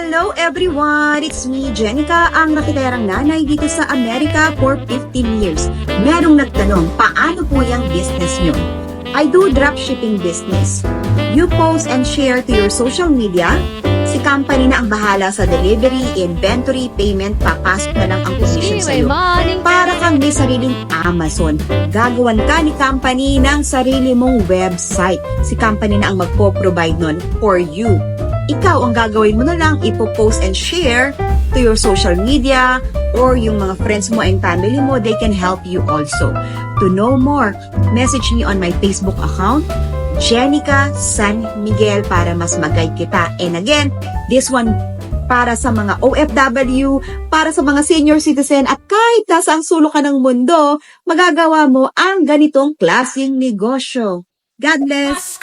Hello everyone! It's me, Jenica, ang nakiterang nanay dito sa Amerika for 15 years. Merong nagtanong, paano po yung business nyo? I do dropshipping business. You post and share to your social media. Si company na ang bahala sa delivery, inventory, payment, papasok na lang ang commission sa'yo. Para kang may sariling Amazon. Gagawan ka ni company ng sarili mong website. Si company na ang magpo-provide nun for you. Ikaw ang gagawin mo na lang, ipopost and share to your social media or yung mga friends mo and family mo, they can help you also. To know more, message me on my Facebook account, Jenica San Miguel, para mas mag-guide kita. And again, this one para sa mga OFW, para sa mga senior citizen, at kahit nasa ang sulok ka ng mundo, magagawa mo ang ganitong klaseng negosyo. God bless!